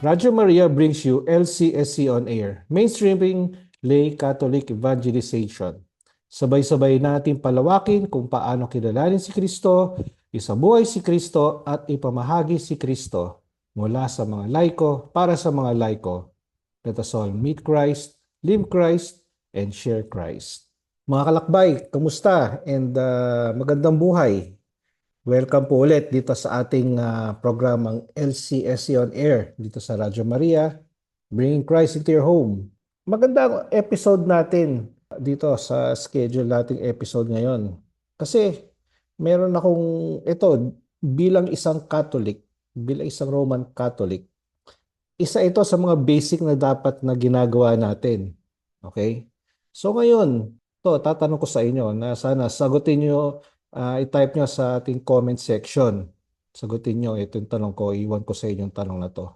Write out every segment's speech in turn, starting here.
Radio Maria brings you LCSC on Air, mainstreaming lay Catholic evangelization. Sabay-sabay natin palawakin kung paano kilalanin si Kristo, isabuhay si Kristo at ipamahagi si Kristo mula sa mga laiko para sa mga laiko. Let us all meet Christ, live Christ, and share Christ. Mga kalakbay, kamusta? And magandang buhay. Welcome po ulit dito sa ating programang LCSC on Air dito sa Radyo Maria, Bringing Christ into your home. Magandang episode natin dito sa schedule nating episode ngayon. Kasi meron akong ito bilang isang Catholic, bilang isang Roman Catholic. Isa ito sa mga basic na dapat na ginagawa natin. Okay? So ngayon, tatanong ko sa inyo na sana sagutin nyo. I-type nyo sa ating comment section. Sagutin nyo itong tanong ko. Iwan ko sa inyo yung tanong na to.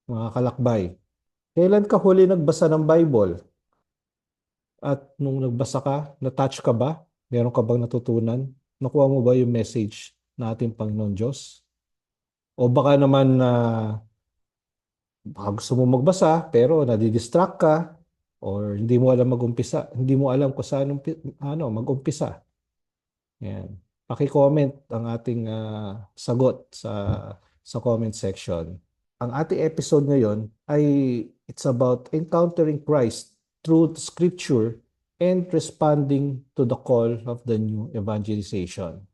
Mga kalakbay, kailan ka huli nagbasa ng Bible? At nung nagbasa ka, na-touch ka ba? Meron ka bang natutunan? Nakuha mo ba yung message na ating Panginoon Diyos? O baka naman baka gusto mo magbasa pero nadidistract ka or hindi mo alam mag-umpisa, hindi mo alam kung saan mag-umpisa. Yan. Paki-comment ang ating sagot sa comment section. Ang ating episode ngayon ay it's about encountering Christ through Scripture and responding to the call of the new evangelization.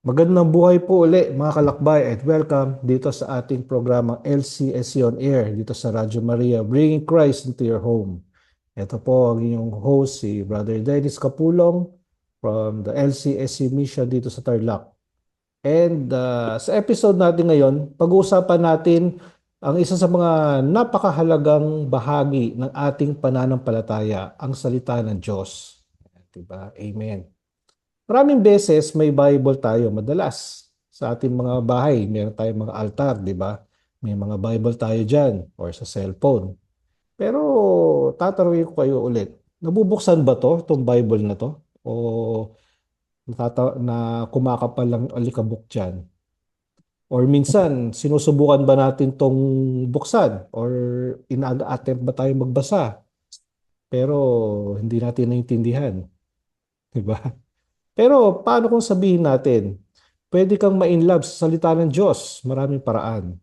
Magandang buhay po uli mga kalakbay at welcome dito sa ating programang LCSC on Air dito sa Radyo Maria, Bringing Christ into your home. Ito po ang inyong host, si Brother Dennis Capulong from the LCSC Mission dito sa Tarlac. And sa episode natin ngayon, pag-uusapan natin ang isa sa mga napakahalagang bahagi ng ating pananampalataya, ang salita ng Diyos. Diba? Amen. Maraming beses may Bible tayo madalas sa ating mga bahay. Meron tayong mga altar, di ba? May mga Bible tayo dyan or sa cellphone. Pero tatanungin ko kayo ulit, nabubuksan ba to, itong Bible na to? O na kumakapal lang alikabok dyan? Or minsan, sinusubukan ba natin tong buksan? Or ina-attempt ba tayo magbasa? Pero hindi natin naintindihan. Di ba? Pero paano kung sabihin natin, pwede kang ma-inlove sa salita ng Diyos? Maraming paraan.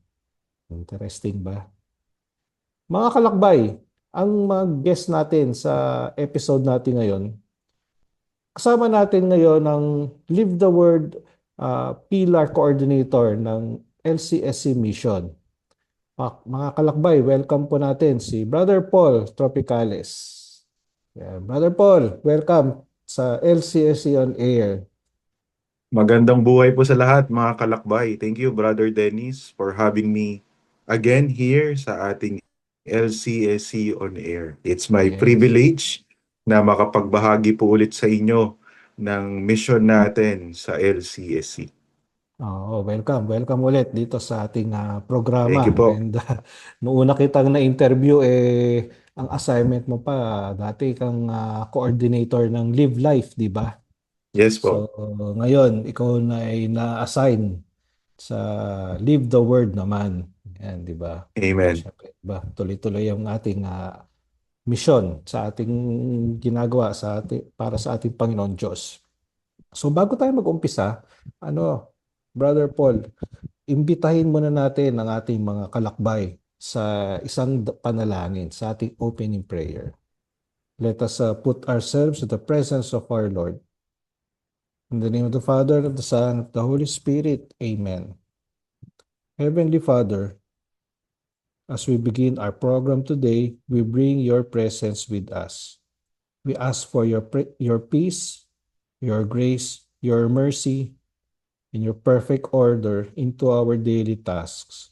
Interesting ba? Mga kalakbay, ang mga guest natin sa episode natin ngayon, kasama natin ngayon ang Live the Word Pillar Coordinator ng LCSC Mission. Mga kalakbay, welcome po natin si Brother Paul Tropicales. Brother Paul, welcome sa LCSC on Air. Magandang buhay po sa lahat mga kalakbay. Thank you Brother Dennis for having me again here sa ating LCSC on Air. It's my privilege na makapagbahagi po ulit sa inyo ng mission natin sa LCSC. Welcome. Welcome ulit dito sa ating programa. Thank you po. And noong una kitang na-interview, ang assignment mo pa, dati kang coordinator ng Live Life, di ba? Yes So po. ngayon, ikaw na ay na-assign sa Live the Word naman. Yan, di ba? Amen. Siyempre, diba? Tuloy-tuloy ang ating mission sa ating ginagawa para sa ating Panginoon Diyos. So bago tayo mag-umpisa, Brother Paul, imbitahin muna natin ang ating mga kalakbay sa isang panalangin, sa ating opening prayer. Let us put ourselves in the presence of our Lord. In the name of the Father, of the Son, of the Holy Spirit. Amen. Heavenly Father, as we begin our program today, we bring your presence with us. We ask for your peace, your grace, your mercy, and your perfect order into our daily tasks.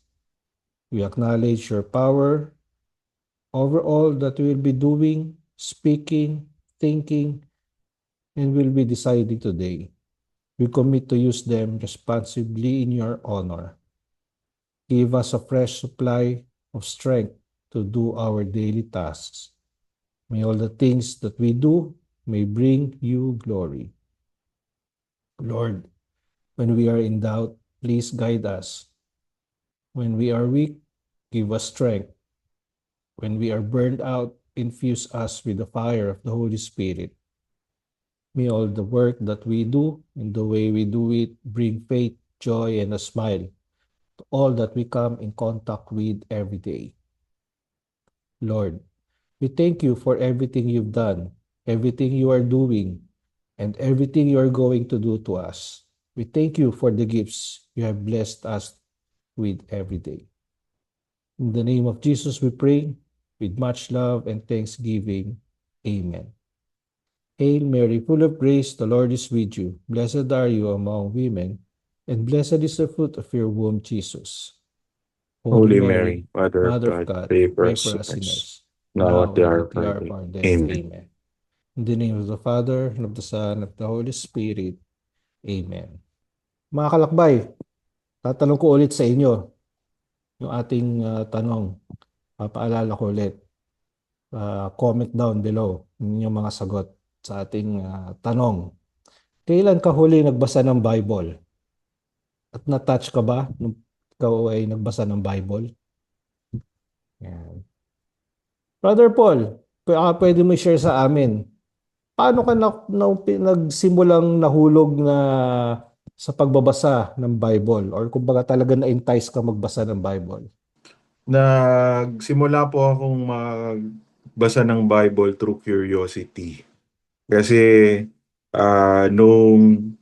We acknowledge your power over all that we will be doing, speaking, thinking, and will be deciding today. We commit to use them responsibly in your honor. Give us a fresh supply of strength to do our daily tasks. May all the things that we do may bring you glory. Lord, when we are in doubt, please guide us. When we are weak, give us strength. When we are burned out, infuse us with the fire of the Holy Spirit. May all the work that we do and the way we do it bring faith, joy, and a smile to all that we come in contact with every day. Lord, we thank you for everything you've done, everything you are doing, and everything you are going to do to us. We thank you for the gifts you have blessed us with every day. In the name of Jesus, we pray with much love and thanksgiving. Amen. Hail Mary, full of grace, the Lord is with you. Blessed are you among women, and blessed is the fruit of your womb, Jesus. Holy Holy Mary, Mary, Mother of Mother of God, God, pray for pray us for us sinners, sinners, now at now the and hour at of the our hour of death. our death. Amen. Amen. In the name of the Father, and of the Son, and of the Holy Spirit. Amen. Mga kalakbay, tatanong ko ulit sa inyo yung ating tanong. Papaalala ko ulit. Comment down below yung mga sagot sa ating tanong. Kailan ka huli nagbasa ng Bible? At na-touch ka ba nung ikaw ay nagbasa ng Bible? Yan. Brother Paul, pwede mo share sa amin. Paano ka nagsimulang nahulog na sa pagbabasa ng Bible? Or kumbaga talaga na-entice ka magbasa ng Bible? Nagsimula po akong magbasa ng Bible through curiosity. Kasi nung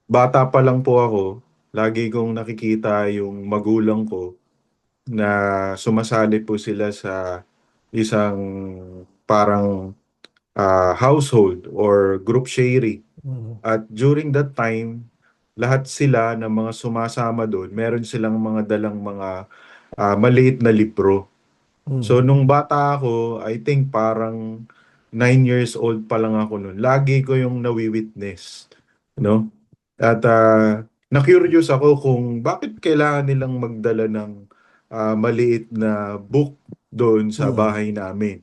bata pa lang po ako, lagi kong nakikita yung magulang ko na sumasali po sila sa isang parang household or group sharing. Mm. At during that time, lahat sila ng mga sumasama doon, meron silang mga dalang mga maliit na libro. So Mm. nung bata ako, I think parang 9 years old pa lang ako noon. Lagi ko yung nawi-witness, no? At na-curious ako kung bakit kailangan nilang magdala ng maliit na book doon sa Mm. bahay namin.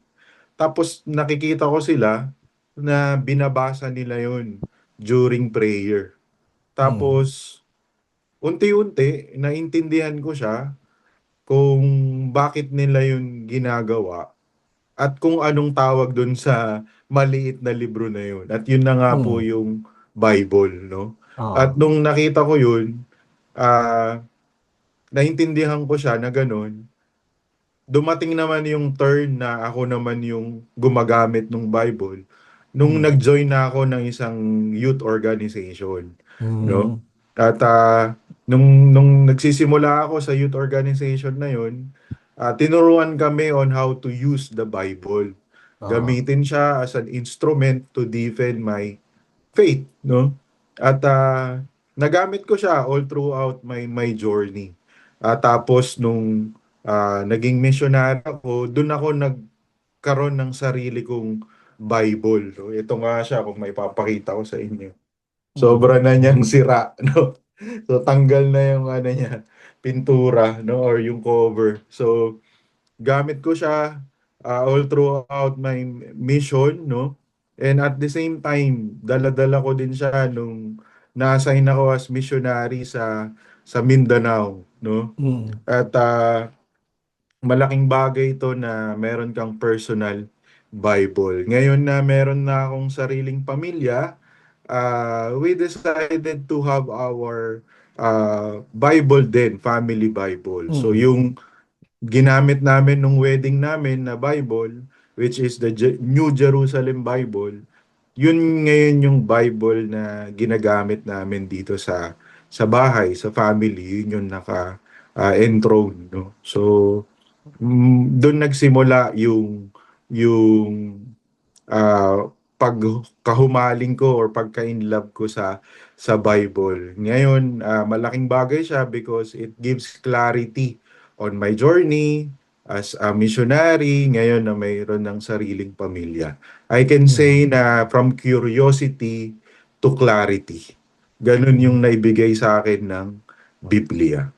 Tapos nakikita ko sila na binabasa nila yun during prayer. Mm. Tapos unti-unti naintindihan ko siya kung bakit nila yun ginagawa at kung anong tawag dun sa maliit na libro na yun. At yun na nga po Mm. yung Bible, no? At Oo. nung nakita ko yun, ah, naintindihan ko siya na ganun. Dumating naman yung turn na ako naman yung gumagamit ng Bible nung Mm. nag-join na ako ng isang youth organization, no? Mm. At nung nagsisimula ako sa youth organization na yun, tinuruan kami on how to use the Bible. Oo. Gamitin siya as an instrument to defend my faith, no? At nagamit ko siya all throughout my journey. Tapos nung naging missionary ako, doon ako nagkaroon ng sarili kong Bible. So, ito nga siya kung may papakita ko sa inyo. Mm. Sobra na niyang sira, no? So tanggal na yung ano niya, pintura, no, or yung cover. So gamit ko siya all throughout my mission, no? And at the same time, dala-dala ko din siya nung na-assign ako as missionary sa Mindanao, no? Mm. At malaking bagay ito na meron kang personal Bible. Ngayon na meron na akong sariling pamilya, we decided to have our Bible din, family Bible. So Mm. yung ginamit namin nung wedding namin na Bible, which is the New Jerusalem Bible, yun ngayon yung Bible na ginagamit namin dito sa bahay, sa family, yun yung enthroned, no? So doon nagsimula yung pagkahumaling ko or pagka-inlove ko sa Bible. Ngayon, malaking bagay siya because it gives clarity on my journey as a missionary, ngayon na mayroon ng sariling pamilya. I can Mm. say na from curiosity to clarity. Ganun yung Mm. naibigay sa akin ng Biblia.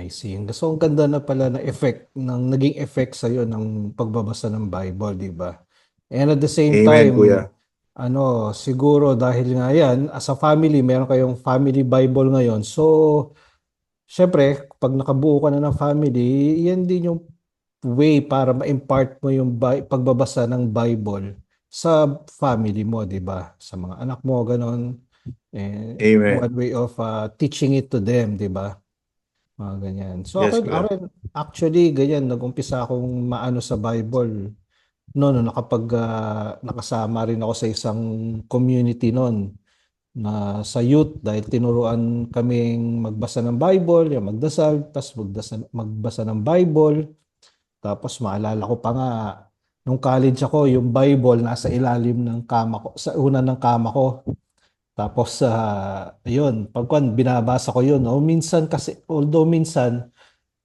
I see. So, ang ganda na pala na effect, naging effect sa'yo ng pagbabasa ng Bible, di ba? And at the same Amen, time, kuya. siguro dahil nga yan, as a family, meron kayong family Bible ngayon. So, syempre, pag nakabuo ka na ng family, yan din yung way para ma-impart mo yung pagbabasa ng Bible sa family mo, di ba? Sa mga anak mo, ganon. One Amen. way of teaching it to them, di ba? Mga ganyan. So, Yes, kuya. actually, ganyan, nag-umpisa akong maano sa Bible. No, nakasama rin ako sa isang community noon na sa youth dahil tinuruan kaming magbasa ng Bible, yung magdasal, tapos magbasa ng Bible. Tapos maalala ko pa nga, nung college ako, yung Bible nasa ilalim ng kama ko, sa una ng kama ko. Tapos, ayun, binabasa ko yun. O minsan kasi, although minsan,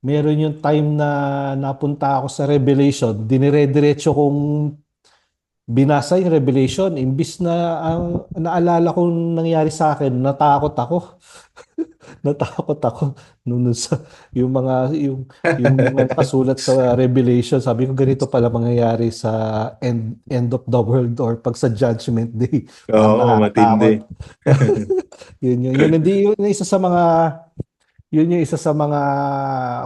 meron yung time na napunta ako sa Revelation, dinire-diretso kong binasa yung Revelation, imbis na ang naalala kong nangyari sa akin, natakot ako. Natakot ako nung sa yung mga nakasulat sa Revelation. Sabi ko ganito pala mangyayari sa end of the world or pag sa Judgment Day. Parang Oo, matindi. nakakatakot. Yun hindi yun yung isa sa mga yun yung isa sa mga,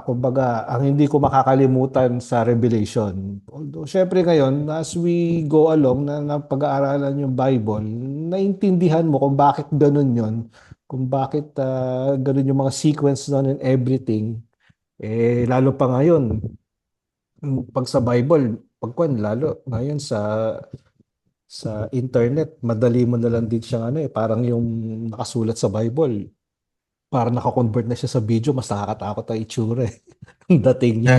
kumbaga, ang hindi ko makakalimutan sa Revelation. Although, syempre ngayon, as we go along na pag-aaralan yung Bible, naintindihan mo kung bakit ganun yun, kung bakit ganun yung mga sequence doon and everything. Lalo pa ngayon, pag sa Bible, lalo ngayon sa internet, madali mo na lang din siyang parang yung nakasulat sa Bible parang nakakonvert na siya sa video, mas nakakatakot ang itsura eh. Ang dating niya.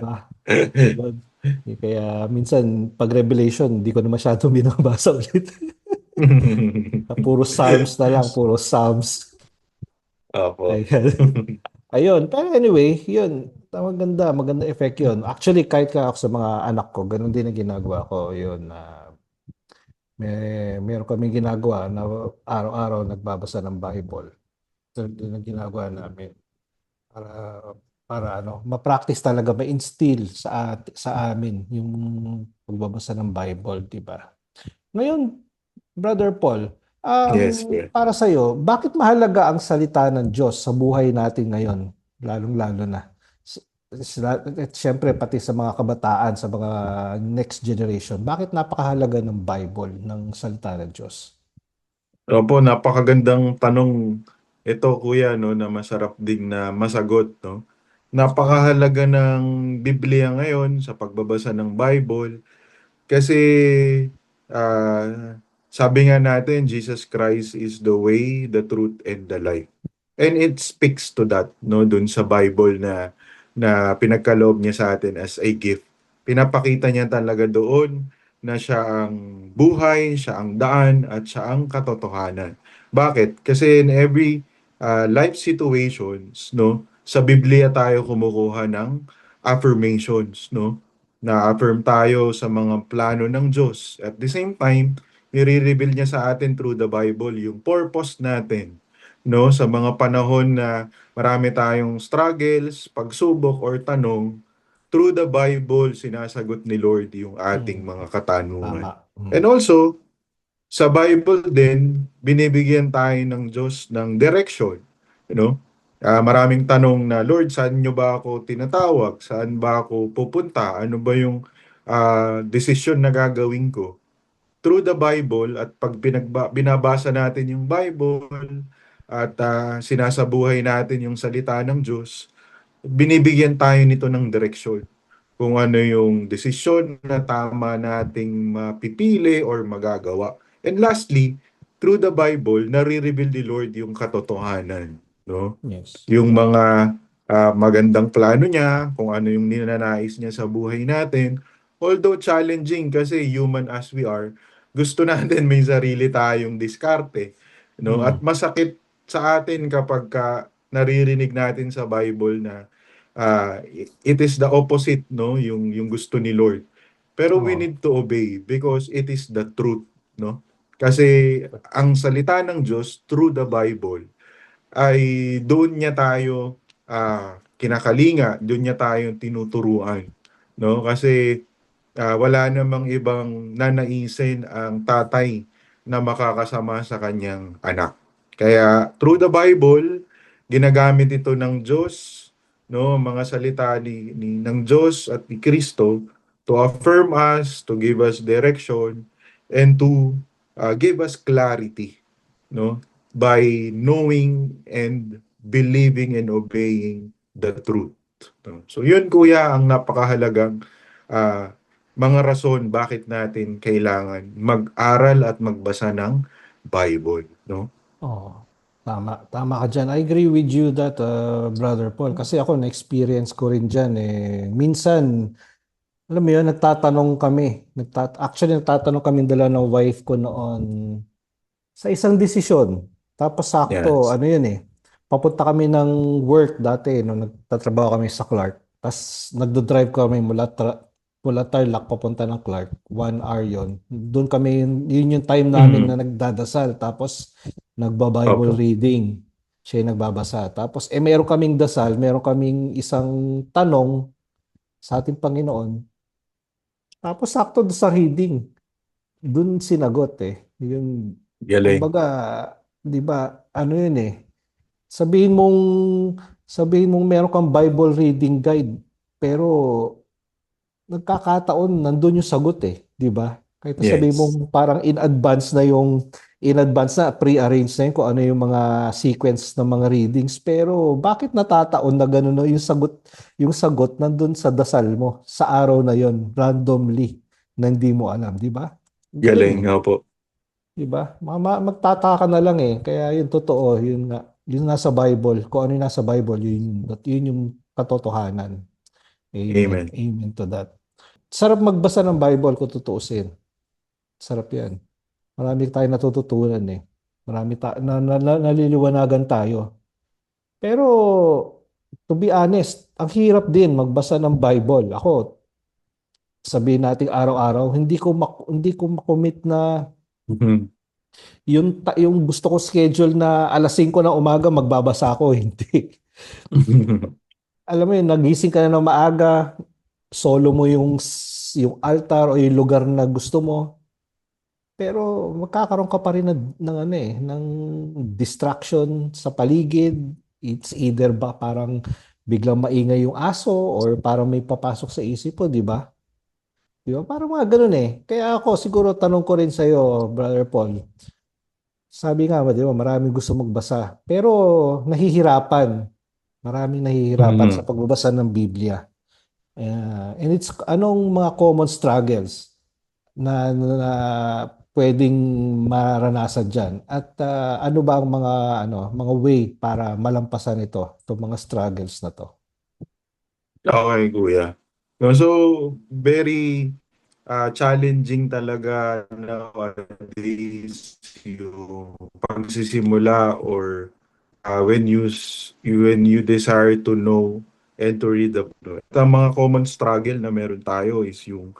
Ah, yun. Kaya minsan, pag Revelation, hindi ko na masyado binabasa ulit. Puro Psalms na lang, puro Psalms. Opo. Ayan. Ayun. Pero anyway, yun. Maganda effect yun. Actually, kahit ka ako sa mga anak ko, ganun din ang ginagawa ko. Yun. Meron kaming ginagawa na araw-araw nagbabasa ng Bible. Ito din ang ginagawa namin. para ma-practice talaga, ma-instill sa amin yung pagbabasa ng Bible, di ba? Ngayon, Brother Paul, Yes, kuya. para sa iyo, bakit mahalaga ang salita ng Diyos sa buhay natin ngayon, lalong-lalo na? At syempre, pati sa mga kabataan, sa mga next generation, bakit napakahalaga ng Bible, ng salita ng Diyos? Opo, napakagandang tanong ito, kuya, no, na masarap ding na masagot, no? Napakahalaga ng Biblia ngayon sa pagbabasa ng Bible kasi sabi nga natin, Jesus Christ is the way, the truth, and the life. And it speaks to that, no, dun sa Bible na pinagkaloob niya sa atin as a gift. Pinapakita niya talaga doon na siya ang buhay, siya ang daan, at siya ang katotohanan. Bakit? Kasi in every life situations, no, sa Biblia tayo kumukuha ng affirmations, no? Na-affirm tayo sa mga plano ng Diyos. At the same time, nire-reveal niya sa atin through the Bible yung purpose natin, no, sa mga panahon na marami tayong struggles, pagsubok or tanong, through the Bible sinasagot ni Lord yung ating Hmm, mga katanungan. tama. And also, sa Bible din, binibigyan tayo ng Diyos ng direction. You know? Maraming tanong na, Lord, saan nyo ba ako tinatawag? Saan ba ako pupunta? Ano ba yung desisyon na gagawin ko? Through the Bible at pag binabasa natin yung Bible at sinasabuhay natin yung salita ng Diyos, binibigyan tayo nito ng direksyon kung ano yung desisyon na tama nating mapipili or magagawa. And lastly, through the Bible, nare-reveal ni Lord yung katotohanan, no? Yes. Yung mga magandang plano niya, kung ano yung ninanais niya sa buhay natin. Although challenging kasi human as we are, gusto natin may sarili tayong diskarte, no? At Hmm. masakit sa atin kapag naririnig natin sa Bible na it is the opposite, no, yung gusto ni Lord. Pero we Oo. need to obey because it is the truth, no? Kasi ang salita ng Diyos through the Bible ay doon niya tayo kinakalinga, doon niya tayo tinuturuan, no? Kasi wala namang ibang nanaisin ang tatay na makakasama sa kanyang anak. Kaya through the Bible, ginagamit ito ng Diyos, no, mga salita ng Diyos at ni Kristo to affirm us, to give us direction, and to give us clarity, no, by knowing and believing and obeying the truth. No? So yun kuya ang napakahalagang ah, mga rason bakit natin kailangan mag-aral at magbasa ng Bible, no? Oo. Tama, tama ka dyan. I agree with you that, Brother Paul. Kasi ako, na-experience ko rin dyan. Minsan, alam mo yun, nagtatanong kami. Actually, nagtatanong kami dala ng wife ko noon sa isang desisyon. Tapos sakto, Yes. ano yun papunta kami ng work dati, no, nagtatrabaho kami sa Clark. Tapos nagdo-drive kami mula Tarlac papunta ng Clark. 1 hour yun. Doon kami, yun yung time namin Mhm. na nagdadasal. Tapos nagba-Bible Opo. reading. Siya yung nagbabasa. Tapos, meron kaming dasal, meron kaming isang tanong sa ating Panginoon. Tapos sakto doon sa reading, doon sinagot Yun, Galing. kumbaga, 'di ba? Ano yun Sabihin mong sabihin mong meron kang Bible reading guide, pero nagkakataon nandun yung sagot 'di ba? Kahit na sabihin mong Yes. parang in advance na pre-arrange na yun kung ano yung mga sequence ng mga readings, pero bakit natataon na gano'n no, yung sagot nandun sa dasal mo sa araw na yon randomly na hindi mo alam, 'di ba? Ang galing Galing, opo. 'di ba? Magtataka ka na lang Kaya yun totoo, yun nga. Yun nasa Bible. Kung ano yung nasa Bible, yun yung katotohanan. Amen. Amen. Amen to that. Sarap magbasa ng Bible kung tutuusin. Sarap yan. Marami tayong natututunan Marami naliliwanagan tayo. Pero, to be honest, ang hirap din magbasa ng Bible. Ako, sabihin natin araw-araw, hindi ko makomit na Mhm. yung gusto ko schedule na alas 5 ng umaga magbabasa ako, hindi. Alam mo yun, nagising ka na ng maaga, solo mo yung altar o yung lugar na gusto mo, pero magkakaroon ka pa rin ng ng distraction sa paligid. It's either ba parang biglang maingay yung aso or parang may papasok sa isip mo, di ba? Di ba? Parang mga ganun Kaya ako siguro tanong ko rin sa'yo, Brother Paul. Sabi nga, di ba, maraming gusto magbasa. Pero nahihirapan. Maraming nahihirapan sa Mhm. pagbabasa ng Biblia. And it's anong mga common struggles na pwedeng maranasan diyan? At ano ba ang mga way para malampasan itong mga struggles na to? Okay, kuya. No, so, very challenging talaga nowadays yung pagsisimula or when you desire to know and to read the Bible. At ang mga common struggle na meron tayo is yung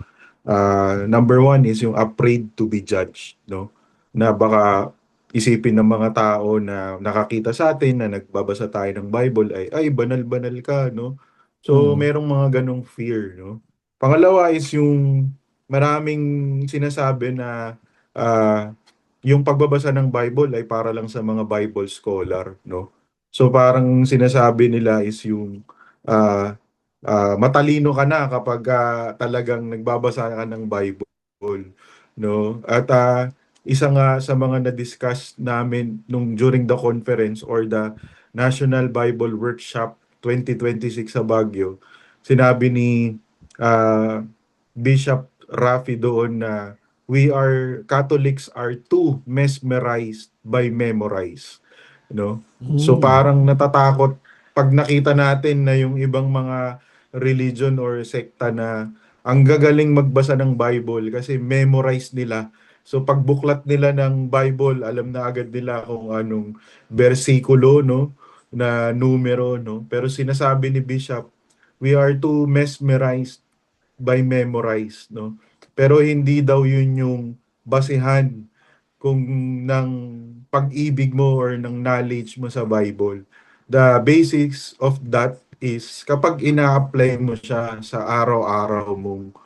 number one is yung afraid to be judged, no? Na baka isipin ng mga tao na nakakita sa atin na nagbabasa tayo ng Bible ay banal-banal ka, no? So Mm. merong mga ganong fear, no? Pangalawa is yung maraming sinasabi na ah, yung pagbabasa ng Bible ay para lang sa mga Bible scholar, no? So parang sinasabi nila is yung ah, matalino ka na kapag talagang nagbabasa ka ng Bible, no? At isa nga sa mga na-discuss namin during the conference or the National Bible Workshop 2026 sa Baguio, sinabi ni ah, Bishop Rafi doon na Catholics are too mesmerized by memorize, no? So Mm. parang natatakot pag nakita natin na yung ibang mga religion or sekta na ang gagaling magbasa ng Bible kasi memorize nila. So pagbuklat nila ng Bible, alam na agad nila kung anong bersikulo, no, na numero, no. Pero sinasabi ni Bishop, we are too mesmerized by memorize, no. Pero hindi daw yun yung basihan kung ng pag-ibig mo or ng knowledge mo sa Bible. The basics of that is kapag ina-apply mo siya sa araw-araw mong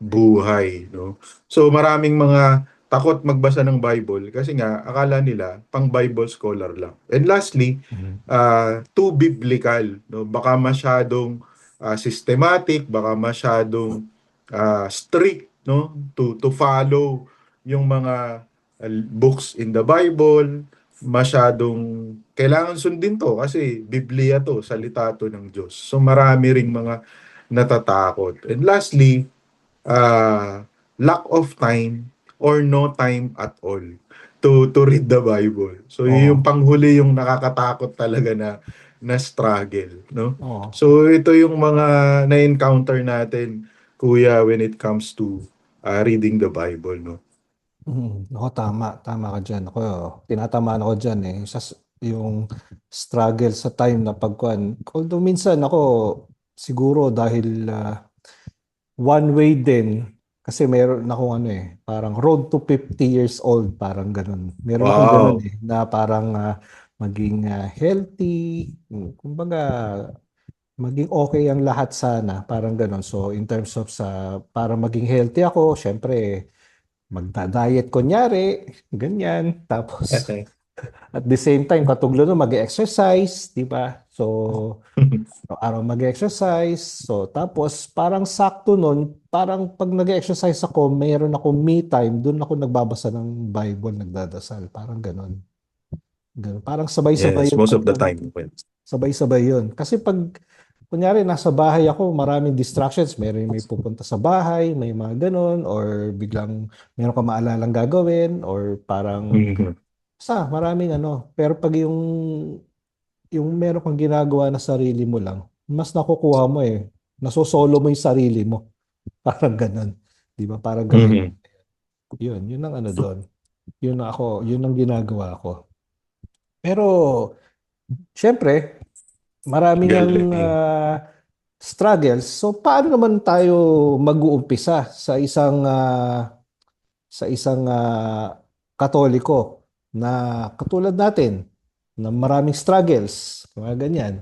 buhay, no? So maraming mga takot magbasa ng Bible kasi nga akala nila pang Bible scholar lang. And lastly, Mhm. too biblical, no? Baka masyadong systematic, baka masyadong strict, no? To follow yung mga books in the Bible, masyadong kailangan sundin to kasi Biblia to, salita to ng Diyos. So marami ring mga natatakot. And lastly, lack of time or no time at all to read the Bible. So yung Oo. panghuli yung nakakatakot talaga na struggle, no? Oo. So ito yung mga na-encounter natin, kuya, when it comes to reading the Bible, no? Ako, tama ka dyan. Ako, tinatamaan ako dyan eh. Yung struggle sa time na pagkuhan. Although minsan ako, siguro dahil one way din, kasi meron akong ano eh, parang road to 50 years old, parang ganun. Meron akong ganun Wow. eh, na parang maging healthy, kumbaga, maging okay ang lahat sana, parang ganun. So, in terms of para maging healthy ako, syempre, magda-diet kunyari, ganyan. Tapos, Okay. at the same time, katulad nun, mag-exercise, di ba? So, araw mag-exercise. So, tapos, parang sakto nun, parang pag nag-exercise ako, mayroon ako me time, doon ako nagbabasa ng Bible, nagdadasal. Parang ganun. Ganun. Parang sabay-sabay Yes, yun. most of the time. Well, Sabay-sabay yun. Kasi pag, kunyari, nasa bahay ako, maraming distractions. May pupunta sa bahay, may mga ganun, or biglang meron ka maalalang gagawin, or parang, mhm. maraming ano. Pero pag yung meron kang ginagawa na sarili mo lang, mas nakukuha mo eh. Nasosolo mo yung sarili mo. Parang ganun. Di ba? Parang gawin. Mhm. Yun ang ano doon. Yun ang ginagawa ko. Pero, syempre, marami ngang Galing. struggles. So, paano naman tayo mag-uumpisa sa isang Katoliko na katulad natin, na maraming struggles, mga ganyan.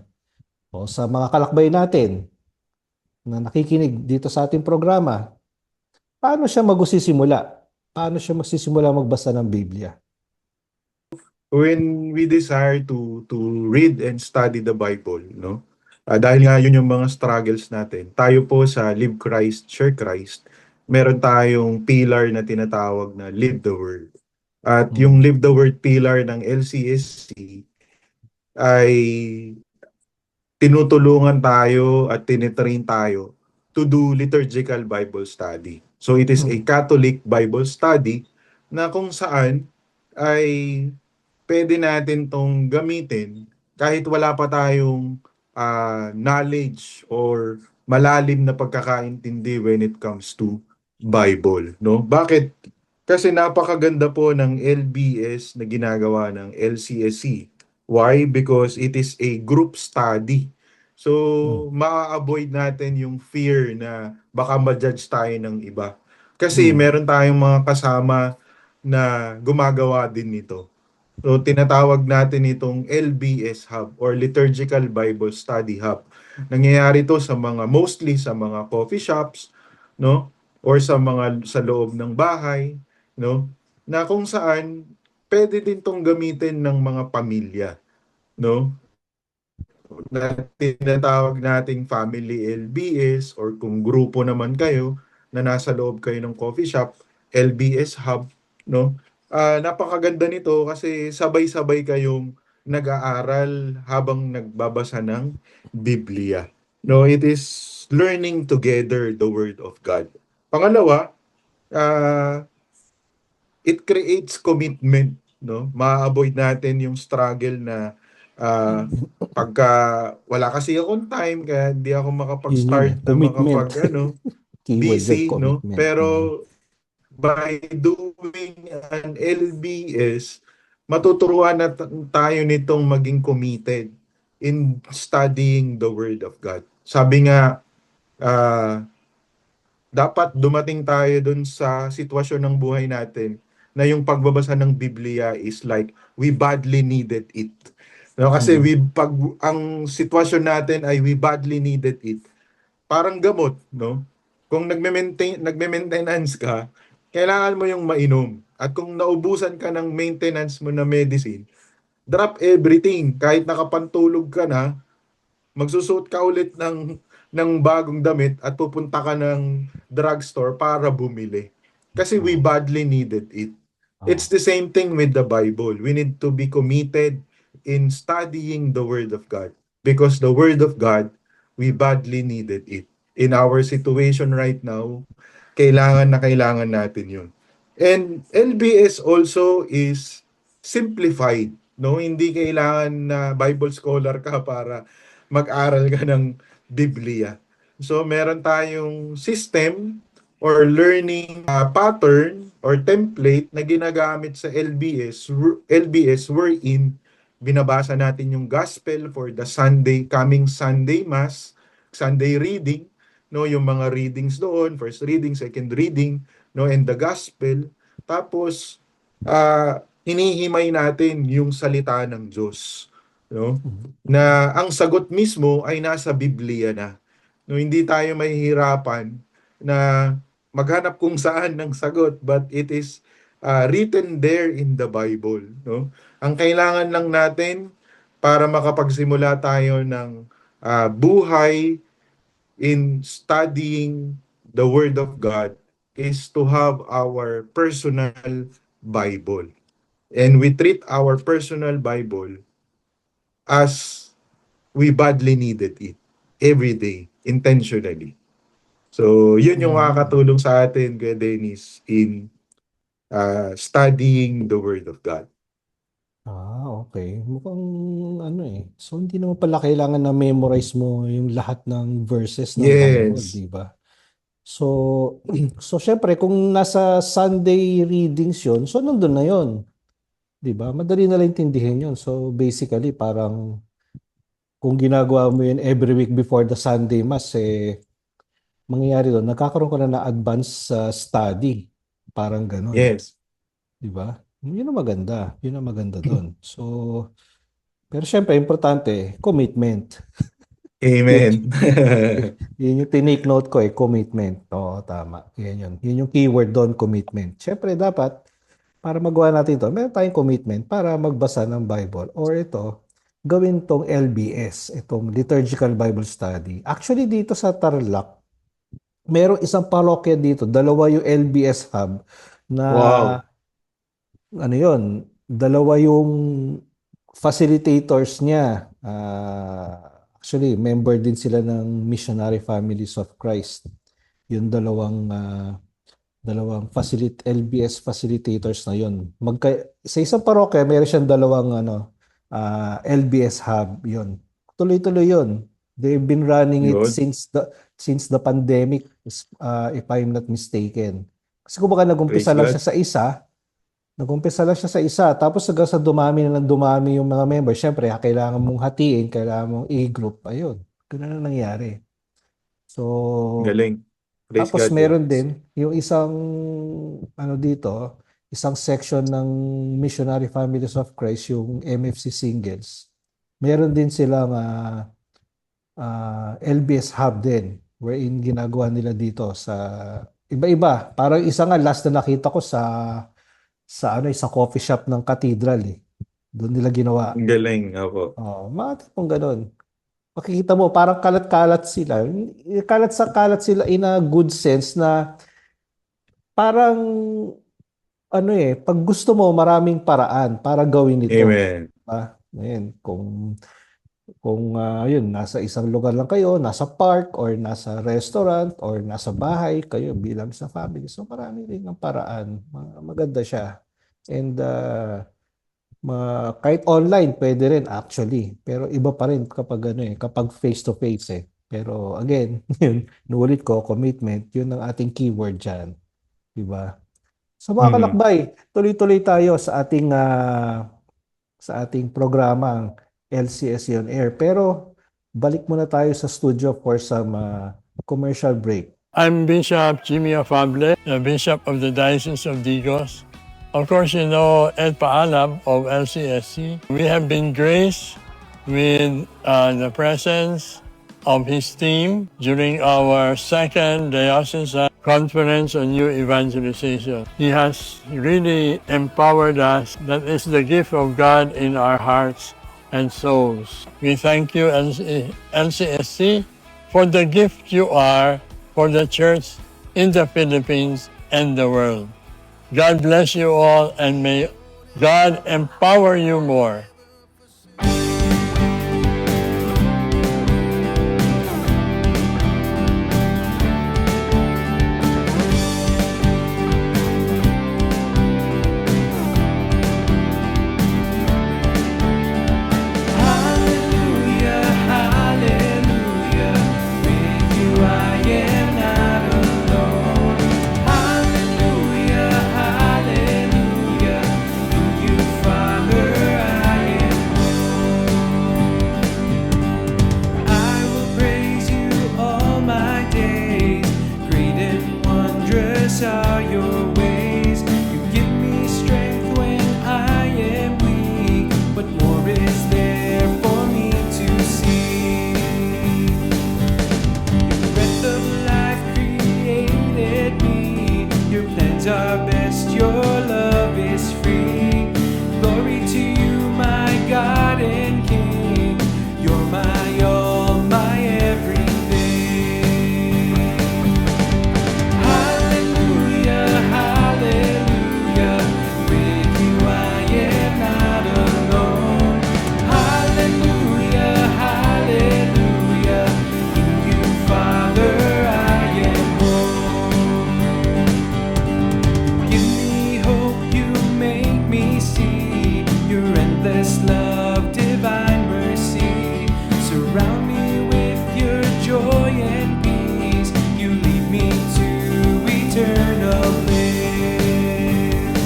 O sa mga kalakbay natin na nakikinig dito sa ating programa, paano siya magsisimula? Paano siya magsisimula magbasa ng Biblia? When we desire to read and study the Bible, no? Dahil nga yun yung mga struggles natin. Tayo po sa Live Christ, Share Christ, meron tayong pillar na tinatawag na Live the Word. At yung Mm. Live the Word pillar ng LCSC ay tinutulungan tayo at tinitrain tayo to do liturgical Bible study. So it is a Mm. Catholic Bible study na kung saan ay pwede natin tong gamitin kahit wala pa tayong knowledge or malalim na pagkakaintindi when it comes to Bible, no? Bakit? Kasi napakaganda po ng LBS na ginagawa ng LCSC. Why? Because it is a group study. So, Mm. maa-avoid natin yung fear na baka ma-judge tayo ng iba. Kasi Mm. meron tayong mga kasama na gumagawa din nito. So, tinatawag natin itong LBS Hub or Liturgical Bible Study Hub. Nangyayari to mostly sa mga coffee shops, no? Or sa loob ng bahay, no? Na kung saan pwede din tong gamitin ng mga pamilya, no? Na tinatawag nating family LBS or kung grupo naman kayo na nasa loob kayo ng coffee shop, LBS Hub, no? Napakaganda nito kasi sabay-sabay kayong nag-aaral habang nagbabasa ng Biblia. No, it is learning together the Word of God. Pangalawa, ah, it creates commitment, no? Ma-avoid natin yung struggle na ah, pagka wala kasi akong time kaya hindi ako Yun eh, makapag-start na commitment. Keyword dyan, busy, no? commitment. Mm. Pero by doing an LBS, matuturuan na tayo nitong maging committed in studying the Word of God. Sabi nga, ah, dapat dumating tayo dun sa sitwasyon ng buhay natin na yung pagbabasa ng Biblia is like we badly needed it. No, kasi Mm. pag ang sitwasyon natin ay we badly needed it. Parang gamot, no? Kung nagme-maintenance ka, kailangan mo yung mainom. At kung naubusan ka ng maintenance mo na medicine, drop everything. Kahit nakapantulog ka na, magsusuot ka ulit ng bagong damit at pupunta ka ng drugstore para bumili. Kasi we Oo. badly needed it. It's Oo. the same thing with the Bible. We need to be committed in studying the Word of God. Because the Word of God, we badly needed it. In our situation right now, kailangan natin yun. And LBS also is simplified. No, hindi kailangan na Bible scholar ka para mag-aral ka ng Biblia. So meron tayong system or learning pattern or template na ginagamit sa LBS wherein binabasa natin yung gospel for the coming Sunday Mass, Sunday reading, no, yung mga readings doon, first reading, second reading, no, and the gospel. Tapos hinihimay natin yung salita ng Diyos, no? Mhm. Na ang sagot mismo ay nasa Biblia na. No, hindi tayo mahihirapan na maghanap kung saan ng sagot, but it is written there in the Bible, no? Ang kailangan lang natin para makapagsimula tayo ng buhay in studying the Word of God is to have our personal Bible. And we treat our personal Bible as we badly needed it every day, intentionally. So, yun yung Mm. makakatulong sa atin, Kuya Dennis, in studying the Word of God. Okay. Mukhang ano eh. So hindi naman pala kailangan na memorize mo yung lahat ng verses ng Bible, Yes. di ba? So, so syempre kung nasa Sunday readings yun, so nandun na yun. Di ba? Madali na lang intindihin yun. So basically parang kung ginagawa mo yun every week before the Sunday Mass, eh, mangyayari doon, nagkakaroon ka na na advanced study. Parang ganun. Yes. Di ba? Yun ang maganda. Yun ang maganda doon. So, pero syempre, importante, commitment. Yun, Amen. yun yung tinake note ko eh, commitment. Oo, tama. Yan yun. Yun yung keyword doon, commitment. Syempre, dapat, para magawa natin ito, meron tayong commitment para magbasa ng Bible. Or ito, gawin tong LBS, itong Liturgical Bible Study. Actually, dito sa Tarlac, merong isang parokya dito, dalawa yung LBS hub na Wow. ano yon, dalawa yung facilitators niya. Actually, member din sila ng Missionary Families of Christ. Yung dalawang LBS facilitators na yon. Sa isang parokya, meron siyang dalawang LBS hub yon. Tuloy-tuloy yon. They've been running it Yun. since the pandemic, if I'm not mistaken. Kasi kumbaga Praise God. nag-umpisa lang siya sa isa, tapos hanggang sa dumami na lang dumami yung mga members, syempre, kailangan mong hatiin, kailangan mong i-group, ayun. Ganun na nangyari. So, Galing. Praise tapos God, meron Dennis. din yung isang section ng Missionary Families of Christ, yung MFC Singles. Meron din silang LBS Hub din, wherein ginagawa nila dito sa iba-iba. Parang isa nga last na nakita ko sa coffee shop ng cathedral eh. Doon nila ginawa. Ang galing. Ako. Mga tipong ganun. Makikita mo, parang kalat-kalat sila. Kalat sa kalat sila in a good sense na parang pag gusto mo, maraming paraan para gawin ito. Amen. Ngayon, kung yun, nasa isang lugar lang kayo, nasa park, or nasa restaurant, or nasa bahay kayo bilang sa family. So marami rin ang paraan. Maganda siya. And kahit online, pwede rin actually. Pero iba pa rin kapag face to face eh. Pero again, yun, nuulit ko, commitment, yun ang ating keyword dyan. Diba? So mga Mhm. kalakbay, tuloy-tuloy tayo sa ating programang LCSC on Air. Pero balik muna tayo sa studio for some commercial break. I'm Bishop Jimmy Afable, the Bishop of the Diocese of Digos. Of course, you know Ed Paalab of LCSC. We have been graced with the presence of his team during our second diocesan conference on new evangelization. He has really empowered us. That is the gift of God in our hearts and souls. We thank you, LCSC, for the gift you are for the church in the Philippines and the world. God bless you all, and may God empower you more. Hallelujah, hallelujah, with you I am not alone. Hallelujah, hallelujah, in you, Father, I am home. I will praise you all my days. Great and wondrous are your ways. You give me strength when I am weak. What more is there for me to see? Your breath of life created me. Your plans are best, your love is free. Glory to you, my God and King. You're my all, my everything. Hallelujah, hallelujah, with you I am not alone. Hallelujah, hallelujah, in you, Father, I am home. Give me hope, you make me see your endless love, divine mercy. Surround me with your joy and peace. You lead me to eternal bliss.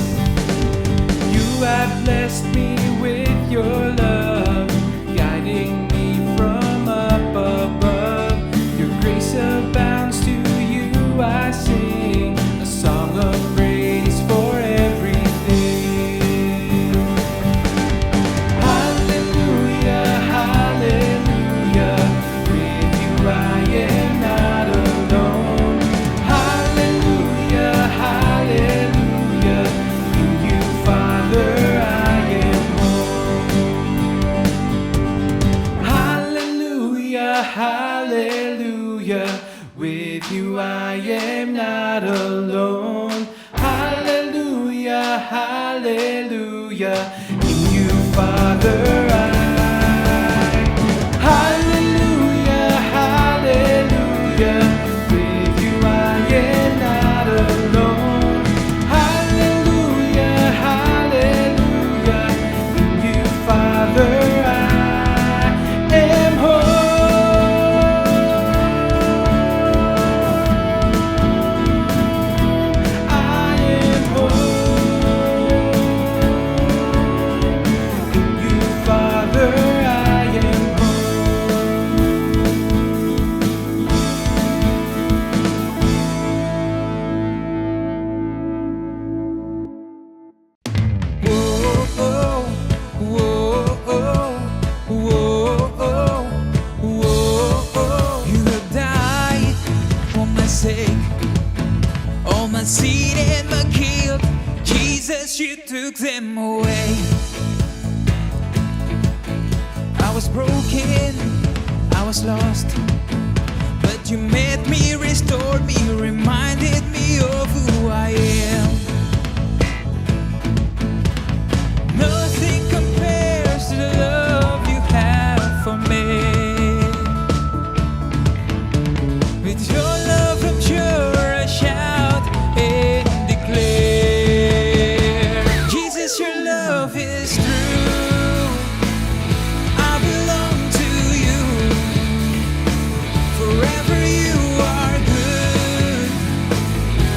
You have blessed me with your love, guiding me from up above. Your grace abounds, to you I sing a song of praise for everything. Hallelujah, hallelujah, with you I am not alone. Hallelujah, hallelujah, in you, Father, I am home. Hallelujah, hallelujah, with you I am not alone. Hallelujah, hallelujah, in you, Father, hallelujah, hallelujah, with you I am not alone. Hallelujah, hallelujah, in you, Father, I am home. I am home. In you, Father, I am You have died for my sake, all my sin and my guilt. Jesus, you took them away. I was broken, I was lost, but you met me, restored me, reminded me of who I am. Nothing compares to the love you have for me. With your love I'm sure I shout and declare, Jesus, your love is true. I belong to you. Forever you are good.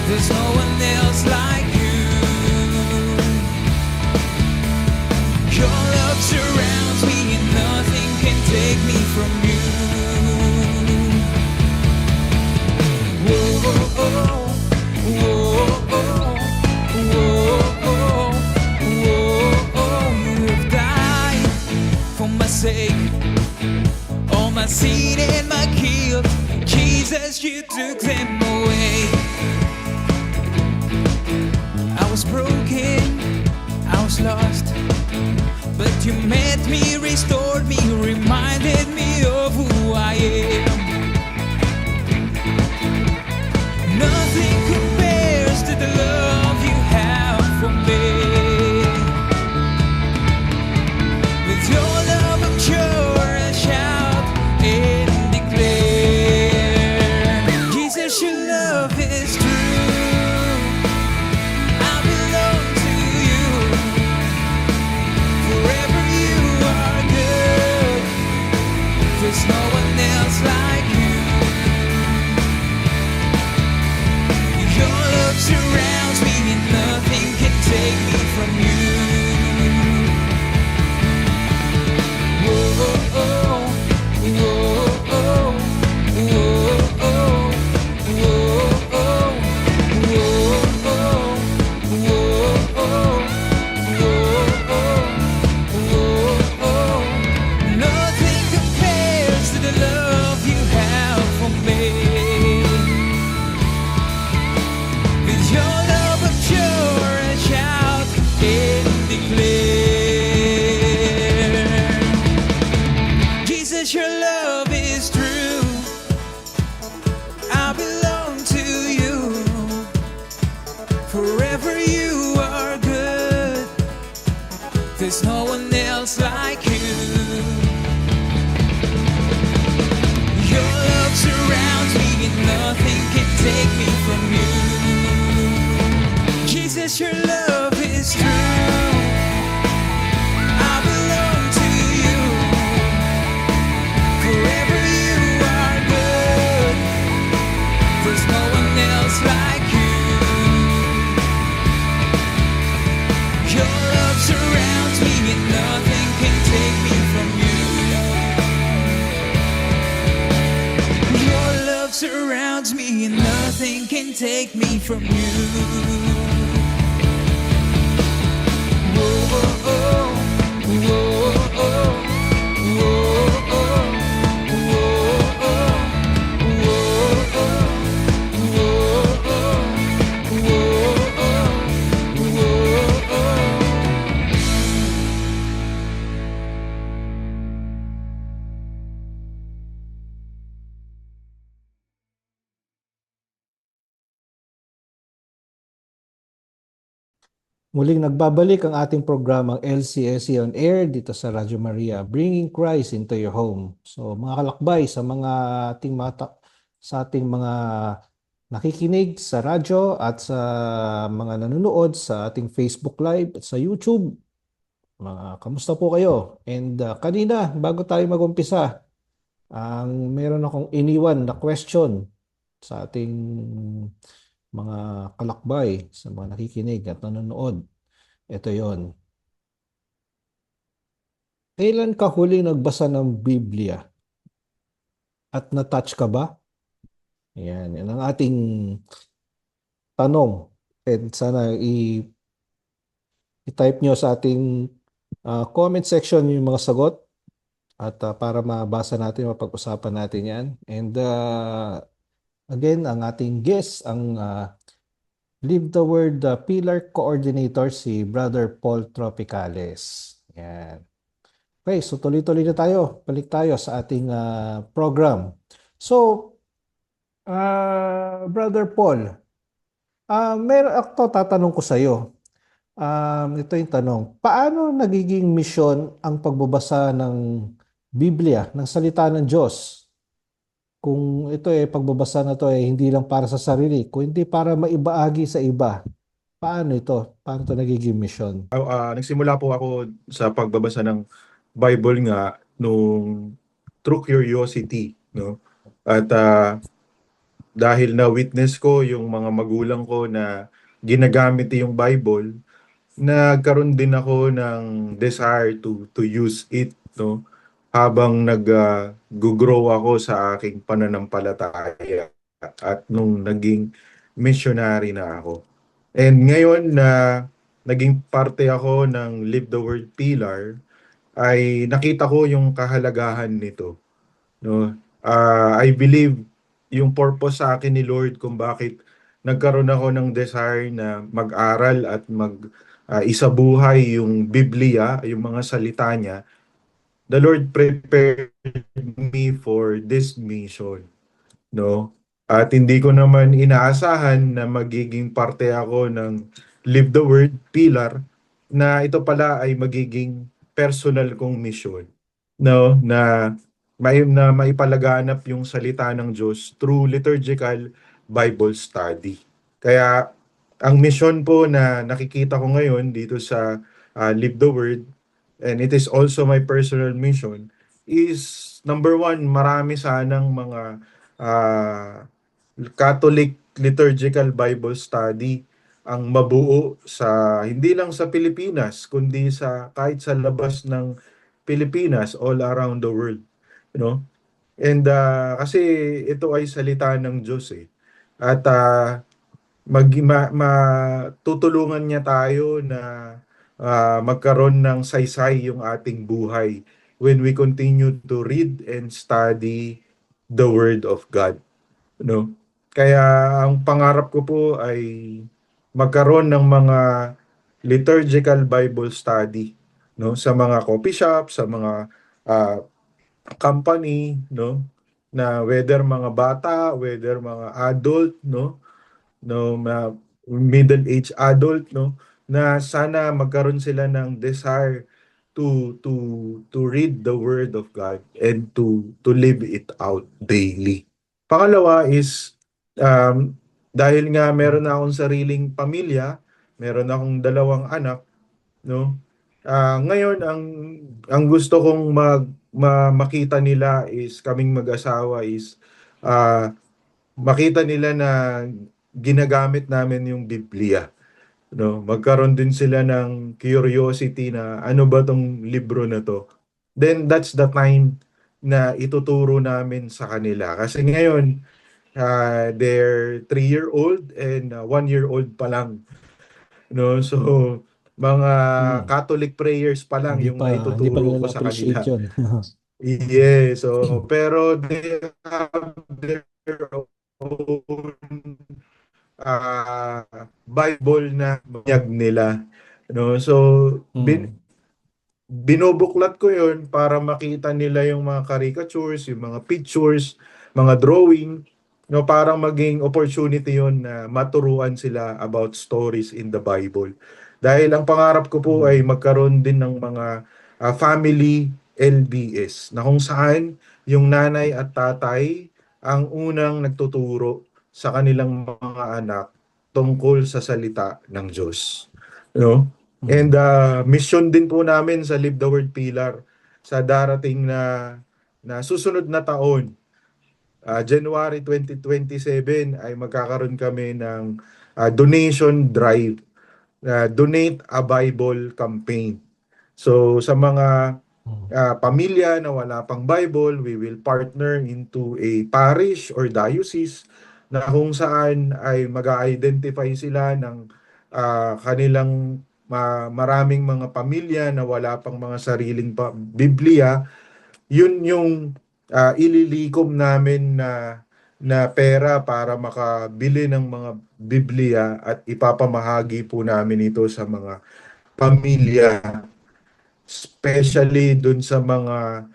There's no one else like you. Your love surrounds me and nothing can take me from you. Whoa, oh, whoa, oh, whoa, oh, you have died for my sake. All my sin and my guilt. Jesus, you took them away. I was broken, I was lost, but you met me, restored me, reminded me of who I am. Nothing compares to the love you have for me. With your love I'm sure I'll shout and declare, Jesus, your love is true. I belong to you. Forever you are good. There's no one else like you. Your love surrounds me and nothing can take me from you. Whoa, oh, oh, whoa, oh, whoa, oh, whoa, oh, whoa, oh, whoa, oh. Nothing compares to the love you have for me. With your love I'm sure I'll shout and declare, Jesus, your love is true. I belong to you. Forever you are good. There's no one else like you. Your love surrounds me and nothing can take me from you. Jesus, your love is true. I belong to you. Forever you are good. There's no one else like you. Your love surrounds me and nothing can take me from you. Your love surrounds me and nothing can take me from you. Whoa, oh, oh, whoa, oh, whoa, oh, whoa, oh, whoa, oh, whoa, oh, whoa, oh. Muling nagbabalik ang ating programang LCSC on Air dito sa Radyo Maria, bringing Christ into your home. So mga kalakbay, sa mga sa ating mga nakikinig sa radyo at sa mga nanonood sa ating Facebook Live at sa YouTube, kamusta po kayo? And kanina, bago tayo mag-umpisa, meron akong iniwan na question sa ating mga kalakbay, sa mga nakikinig at nanonood. Ito yon. Kailan ka huling nagbasa ng Biblia? At na-touch ka ba? Yan ang ating tanong. And sana i-type nyo sa ating comment section yung mga sagot at para mabasa natin, mapag-usapan natin yan. And again, ang ating guest, ang Live the Word Pillar Coordinator, si Brother Paul Tropicales. Yan. Okay, so tuloy-tuloy na tayo. Balik tayo sa ating program. So, Brother Paul, meron ako tatanong ko sa iyo. Ito yung tanong. Paano nagiging misyon ang pagbabasa ng Biblia, ng salita ng Diyos? Kung ito pagbabasa na to hindi lang para sa sarili, kundi para maibaagi sa iba. Paano ito? Paano ito nagiging mission? Nagsimula po ako sa pagbabasa ng Bible nga nung through curiosity, no? At dahil na-witness ko yung mga magulang ko na ginagamit yung Bible, nagkaroon din ako ng desire to use it, no? Habang nag-grow ako sa aking pananampalataya at nung naging missionary na ako. And ngayon na naging parte ako ng Live the Word Pillar, ay nakita ko yung kahalagahan nito. no? I believe yung purpose sa akin ni Lord kung bakit nagkaroon ako ng desire na mag-aral at isabuhay yung Biblia, yung mga salita niya. The Lord prepared me for this mission, no? At hindi ko naman inaasahan na magiging parte ako ng Live the Word pillar, na ito pala ay magiging personal kong mission, no? Na maipalaganap yung salita ng Diyos through liturgical Bible study. Kaya ang mission po na nakikita ko ngayon dito sa Live the Word, and it is also my personal mission, is number one, marami sanang mga ah, Catholic liturgical Bible study ang mabuo sa hindi lang sa Pilipinas kundi sa kahit sa labas ng Pilipinas, all around the world, you know. And kasi ito ay salita ng Diyos eh. At tutulungan niya tayo na magkaroon ng saysay yung ating buhay when we continue to read and study the Word of God, no? Kaya ang pangarap ko po ay magkaroon ng mga liturgical Bible study, no, sa mga coffee shop, sa mga ah, company, no, na whether mga bata, whether mga adult, no, middle-aged adult, no, na sana magkaroon sila ng desire to read the Word of God and to live it out daily. Pangalawa is dahil nga meron na akong sariling pamilya, meron akong 2 anak, no. Ngayon ang gusto kong makita nila is kaming mag-asawa is ah, makita nila na ginagamit namin yung Biblia, no? Magkaroon din sila ng curiosity na ano ba tong libro na to. Then that's the time na ituturo namin sa kanila. Kasi ngayon, they're 3-year-old and 1-year-old pa lang, no? So mga Hmm. Catholic prayers pa lang Hindi yung hindi pa maituturo nila ko sa na-appreciate kanila. yun. Yes, so pero they have their own ah, Bible na banyag nila, no? So Hmm. binubuklat ko yon para makita nila yung mga caricatures, yung mga pictures, mga drawing, no, para maging opportunity yon na maturuan sila about stories in the Bible. Dahil ang pangarap ko po ay Hmm. magkaroon din ng mga family LDS na kung saan yung nanay at tatay ang unang nagtuturo sa kanilang mga anak tungkol sa salita ng Diyos, no? And Hmm. mission din po namin sa Live the Word Pillar sa darating na susunod na taon, January 2027, ay magkakaroon kami ng donation drive, Donate a Bible campaign. So sa mga Hmm. pamilya na wala pang Bible, we will partner into a parish or diocese na kung saan ay mag-identify sila ng kanilang maraming mga pamilya na wala pang mga sariling Biblia. Yun yung ililikom namin na pera para makabili ng mga Biblia at ipapamahagi po namin ito sa mga pamilya, especially dun sa mga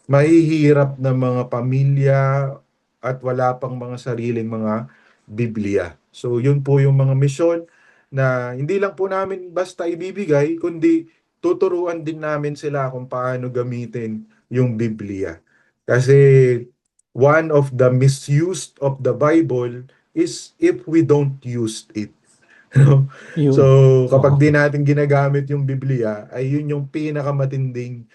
mahihirap na mga pamilya at wala pang mga sariling mga Biblia. So yun po yung mga misyon na hindi lang po namin basta ibibigay, kundi tuturuan din namin sila kung paano gamitin yung Biblia. Kasi one of the misuse of the Bible is if we don't use it. No? So, Yun. kapag Oo. di natin ginagamit yung Biblia, ay yun yung pinakamatinding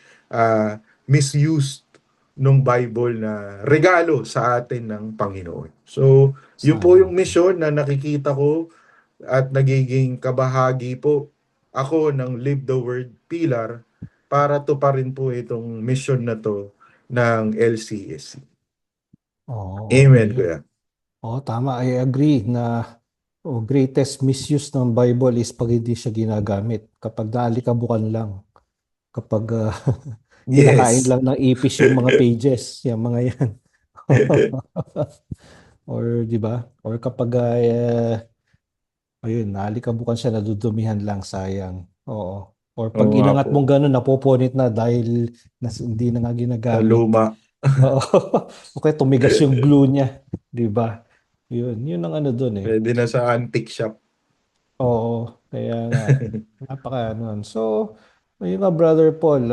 misuse ng Bible na regalo sa atin ng Panginoon. So, yun po yung Sayang. mission na nakikita ko at nagiging kabahagi po ako ng Live the Word Pillar para tuparin po itong mission na to ng LCSC. Oo, Amen, okay. kuya. Oo, tama. I agree na greatest misuse ng Bible is pag hindi siya ginagamit. Kapag naalikabukan lang. Kapag Hindi nakain Yes. lang ng ipis yung mga pages, yung mga yan. Or, di ba? Or kapag, ayun, naalikabukan siya, nadudumihan lang, sayang. Oo. Or Oo pag nga inangat po. mong gano'n, napupunit na dahil hindi na nga Sa ginagamit. luma. Oo. O kaya tumigas yung glue niya. Di ba? Yun ang ano doon eh. Pwede na sa antique shop. Oo, kaya nga. Napaka ano. So, ayun nga, Brother Paul,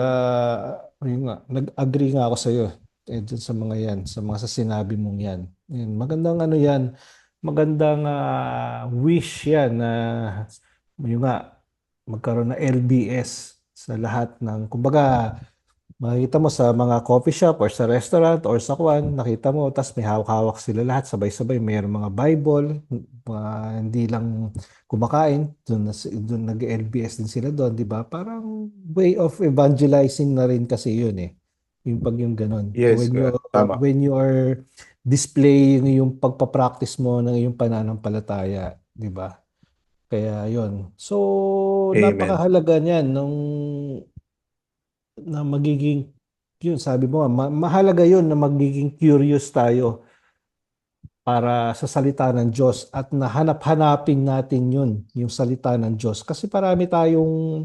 ayun nga, nag-agree nga ako sa iyo dun sa mga yan, sa mga sa sinabi mong yan. Yan, magandang ano yan, magandang wish yan na yun nga, magkaroon ng LBS sa lahat ng, kumbaga, makikita mo sa mga coffee shop or sa restaurant or sa kwan, nakita mo, tas may hawak-hawak sila lahat, sabay-sabay, mayroong mga Bible, mga hindi lang kumakain, doon nag-LBS din sila doon, di ba? Parang way of evangelizing na rin kasi yun eh. Yung pag yung ganun. Yes, tama. When you are displaying yung pagpapractice mo ng iyong pananampalataya, di ba? Kaya yun. So, Amen. napakahalaga niyan nung na magiging yun sabi mo nga, mahalaga yun na magiging curious tayo para sa salita ng Diyos at nahanap-hanapin natin yun, yung salita ng Diyos. Kasi parami tayong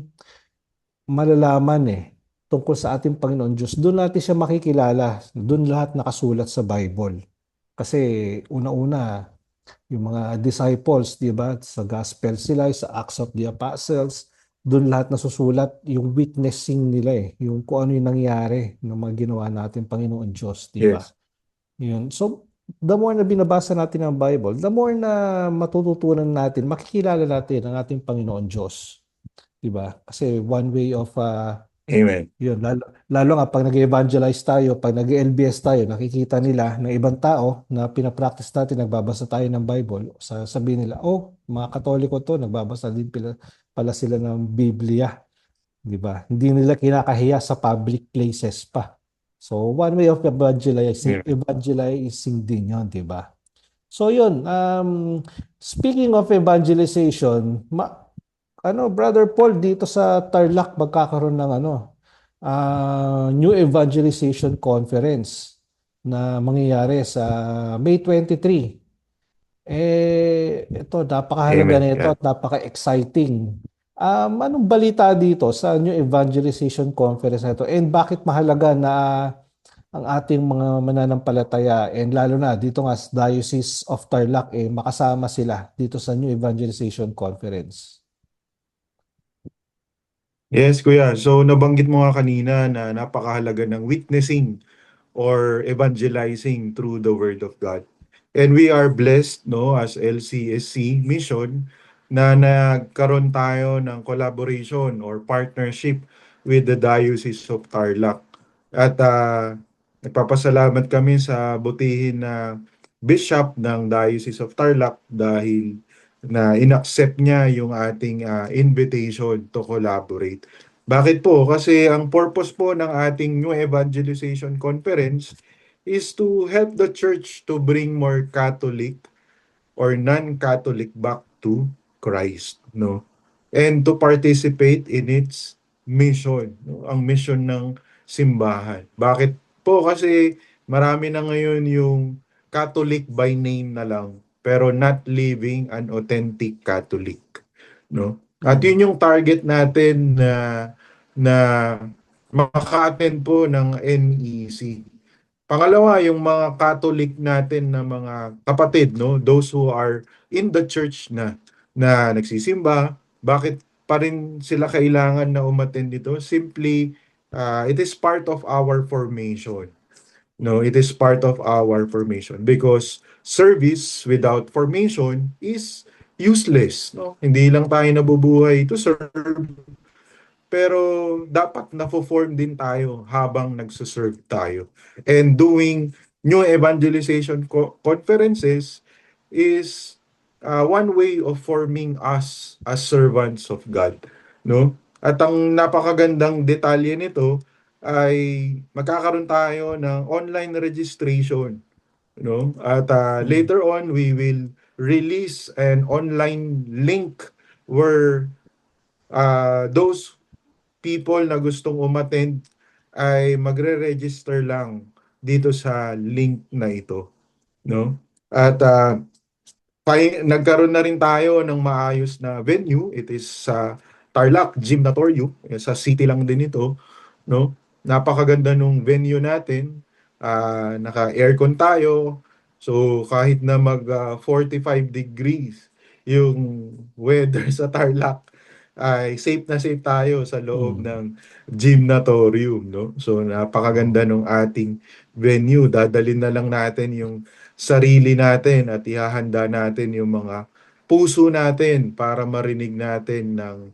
malalaman tungkol sa ating Panginoon Diyos. Doon natin siya makikilala. Doon lahat nakasulat sa Bible. Kasi una-una, yung mga disciples, di ba? Sa gospel sila, sa Acts of the Apostles, doon lahat nasusulat yung witnessing nila yung kung ano yung nangyari ng mga ginawa natin Panginoon Diyos, di ba? Yes. Yun. So, the more na binabasa natin ang Bible, the more na matututunan natin, makikilala natin ang ating Panginoon Diyos, di ba? Kasi one way of Amen. yun, lalo nga pag nag-evangelize tayo, pag nag-LBS tayo, nakikita nila ng ibang tao na pinapractice natin, nagbabasa tayo ng Bible, sabihin nila, oh, mga Katoliko to, nagbabasa din pala sila ng Biblia, di ba? Hindi nila kinakahiya sa public places pa. So, one way of Yeah. evangelizing din yun, di ba? So, yun, speaking of evangelization, Brother Paul, dito sa Tarlac magkakaroon ng New Evangelization Conference na mangyayari sa May 23. Ito, napakahalaga Amen. nito Yeah. at napaka-exciting. Anong balita dito sa New Evangelization Conference na ito? And bakit mahalaga na ang ating mga mananampalataya and lalo na dito nga sa Diocese of Tarlac makasama sila dito sa New Evangelization Conference? Yes, kuya. So, nabanggit mo nga kanina na napakahalaga ng witnessing or evangelizing through the Word of God. And we are blessed, no, as LCSC Mission na nagkaroon tayo ng collaboration or partnership with the Diocese of Tarlac. At nagpapasalamat kami sa butihin na Bishop ng Diocese of Tarlac dahil na inaccept niya yung ating invitation to collaborate. Bakit po? Kasi ang purpose po ng ating New Evangelization Conference is to help the church to bring more Catholic or non-Catholic back to Christ, no? And to participate in its mission, no? Ang mission ng simbahan. Bakit po? Kasi marami na ngayon yung Catholic by name na lang, pero not living an authentic Catholic, no? At Mm. yun yung target natin na maka-attend po ng NEC. Pangalawa, yung mga Catholic natin na mga kapatid, no, those who are in the church na nagsisimba, bakit pa rin sila kailangan na umattend dito? Simply, it is part of our formation. No, it is part of our formation because service without formation is useless, no? Hindi lang tayo nabubuhay to serve, pero dapat na-form din tayo habang nagsuserve tayo. And doing new evangelization conferences is one way of forming us as servants of God, no? At ang napakagandang detalye nito ay magkakaroon tayo ng online registration, no? At Mm. later on we will release an online link where those people na gustong umattend ay magre-register lang dito sa link na ito, no? At nagkaroon na rin tayo ng maayos na venue. It is sa Tarlac Gymnatorio. Sa city lang din ito, no? Napakaganda nung venue natin. Naka-aircon tayo. So kahit na mag 45 degrees yung weather sa Tarlac, ay safe na safe tayo sa loob Mm. ng gymnatorium, no? So napakaganda nung ating venue. Dadalhin na lang natin yung sarili natin at ihahanda natin yung mga puso natin para marinig natin ng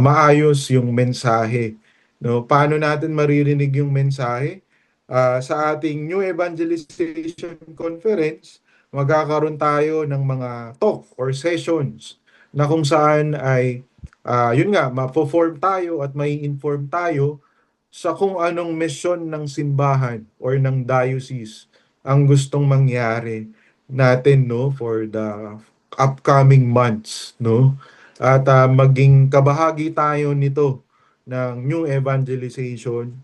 maayos yung mensahe. No, paano natin maririnig yung mensahe? Sa ating New Evangelization Conference, magkakaroon tayo ng mga talk or sessions na kung saan ay yun nga, mapo-form tayo at may inform tayo sa kung anong mission ng simbahan or ng diocese ang gustong mangyari natin, no, for the upcoming months, no, at maging kabahagi tayo nito ng New Evangelization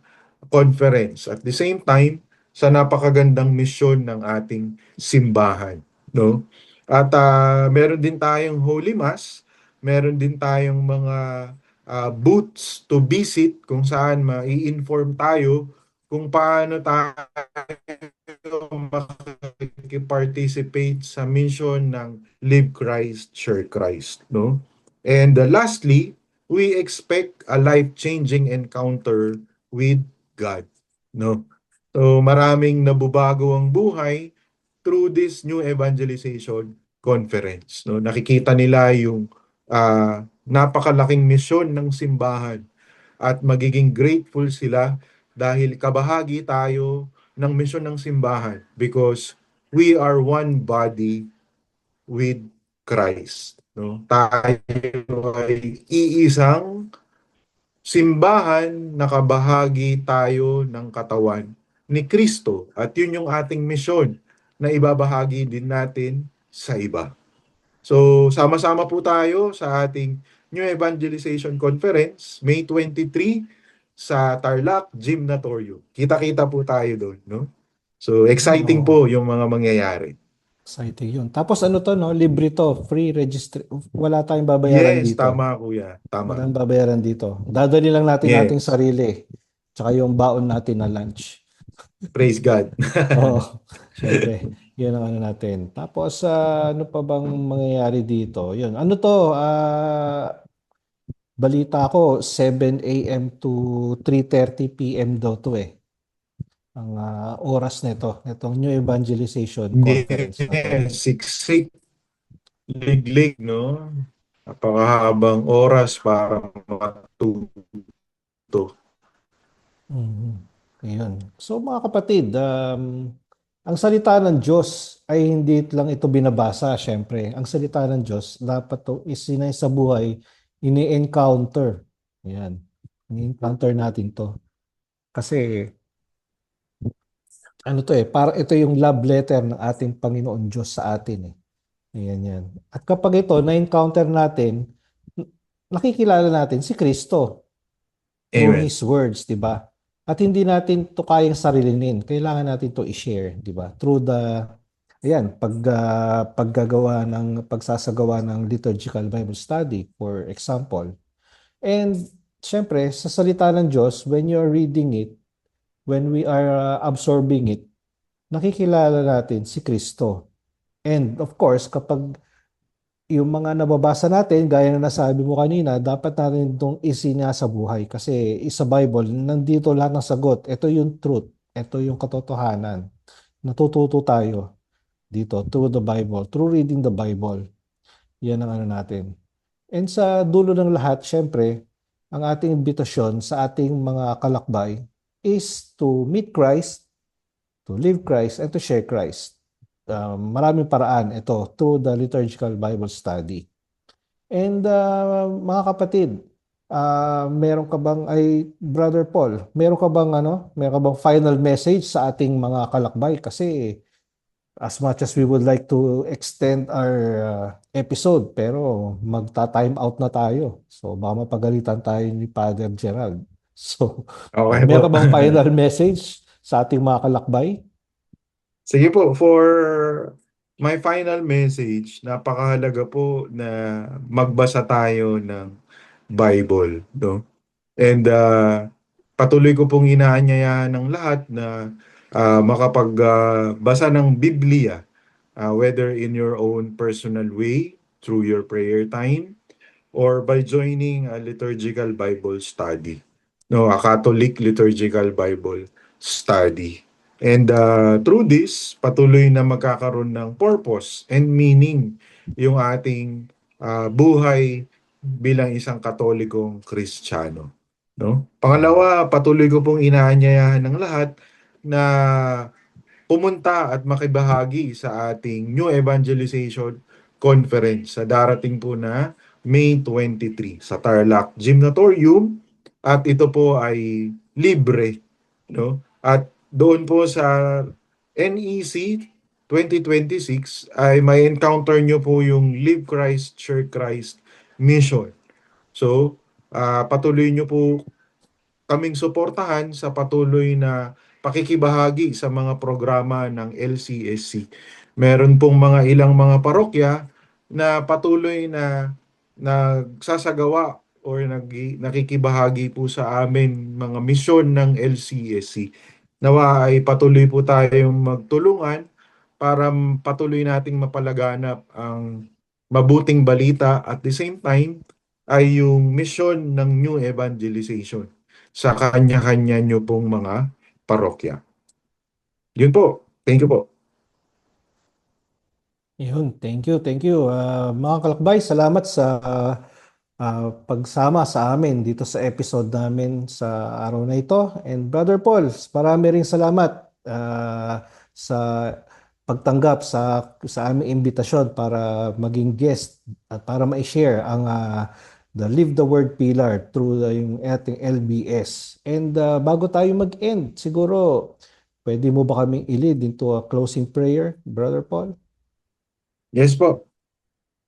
Conference at the same time sa napakagandang misyon ng ating simbahan, no. At meron din tayong Holy Mass, meron din tayong mga booths to visit kung saan mai-inform tayo kung paano tayo makikipag-participate sa mission ng Live Christ, Share Christ, no? And lastly, we expect a life-changing encounter with God, no? So maraming nabubago ang buhay through this new evangelization conference, no? Nakikita nila yung napakalaking misyon ng simbahan at magiging grateful sila dahil kabahagi tayo ng misyon ng simbahan because we are one body with Christ, no? Tayo ay iisang simbahan, nakabahagi tayo ng katawan ni Kristo at yun yung ating misyon na ibabahagi din natin sa iba. So, sama-sama po tayo sa ating New Evangelization Conference, May 23 sa Tarlac Gymnatorio. Kita-kita po tayo doon, no? So, exciting Oo. po yung mga mangyayari. Exciting yun. Tapos ano to, no? Libre to. Free registry. Wala tayong babayaran Yes, dito. tama kuya. Wala Tama. tayong babayaran dito. Dadali lang natin ating Yes. sarili. Tsaka yung baon natin na lunch. Praise God. Oo. Syempre. Yun ang ano natin. Tapos, ano pa bang mangyayari dito? Yun. Ano to? Balita ko, 7 a.m. to 3:30 p.m. daw to eh. Ang oras nito. Itong New Evangelization Conference na to. Yes, siksik, liglig, no? Napakahabang oras para matuto. Mhm. Ayun. So mga kapatid, ang salita ng Diyos ay hindi lang ito binabasa, syempre. Ang salita ng Diyos, dapat to isinay sa buhay, ini-encounter. Ayan. Ini-encounter natin to. Kasi, ano to eh, para ito yung love letter ng ating Panginoon Diyos sa atin eh. Ayan yan. At kapag ito, na-encounter natin, nakikilala natin si Kristo through Amen. His words, di ba? At hindi natin to kayang sarilinin. Kailangan natin to i-share, di ba? Through the, ayan, pagsasagawa ng liturgical Bible study, for example. And, syempre, sa salita ng Diyos, when you're reading it, when we are absorbing it, nakikilala natin si Kristo. And, of course, kapag yung mga nababasa natin, gaya na nasabi mo kanina, dapat natin itong isinasa buhay. Kasi sa Bible, nandito lahat ng sagot. Ito yung truth. Ito yung katotohanan. Natututo tayo dito through the Bible, through reading the Bible. Yan ang ano natin. And sa dulo ng lahat, syempre, ang ating imbitasyon sa ating mga kalakbay is to meet Christ, to live Christ, and to share Christ. Maraming paraan ito through the liturgical Bible study. And mga kapatid, meron ka bang Brother Paul, meron ka bang final message sa ating mga kalakbay? Kasi as much as we would like to extend our episode, pero magta-time out na tayo. So baka mapagalitan tayo ni Father Gerald. So, Okay meron po. ka bang final message sa ating mga kalakbay? Sige po, for my final message, napakahalaga po na magbasa tayo ng Bible, no? And patuloy ko pong inaanyayahan ng lahat na makapagbasa ng Biblia, whether in your own personal way, through your prayer time, or by joining a liturgical Bible study, no, a Catholic liturgical Bible study. And through this, patuloy na magkakaroon ng purpose and meaning yung ating buhay bilang isang Katolikong Kristiyano. No? Pangalawa, patuloy ko pong inaanyayahan ng lahat na pumunta at makibahagi sa ating New Evangelization Conference sa darating po na May 23 sa Tarlac Gymnatorium, at ito po ay libre, no? At doon po sa NEC 2026 ay may encounter nyo po yung Live Christ, Share Christ mission. So, patuloy nyo po kaming suportahan sa patuloy na pakikibahagi sa mga programa ng LCSC. Meron pong ilang mga parokya na patuloy na nagsasagawa or nakikibahagi po sa amin mga misyon ng LCSC. Nawa ay patuloy po tayong magtulungan para patuloy nating mapalaganap ang mabuting balita, at the same time ay yung mission ng New Evangelization sa kanya-kanya nyo pong mga parokya. Yun po. Thank you po. Yun, thank you, thank you. Mga kalakbay, salamat sa pagsama sa amin dito sa episode namin sa araw na ito. And Brother Paul, marami ring salamat sa pagtanggap sa aming imbitasyon para maging guest at para ma-share ang the Live the Word pillar through yung ating LBS. And bago tayo mag-end, siguro pwede mo ba kaming i-lead into a closing prayer, Brother Paul? Yes po.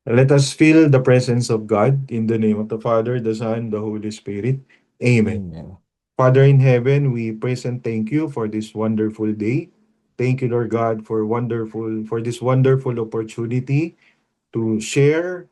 Let us feel the presence of God in the name of the Father, the Son, the Holy Spirit. Amen. Amen. Father in heaven, we praise and thank you for this wonderful day. Thank you, Lord God, for this wonderful opportunity to share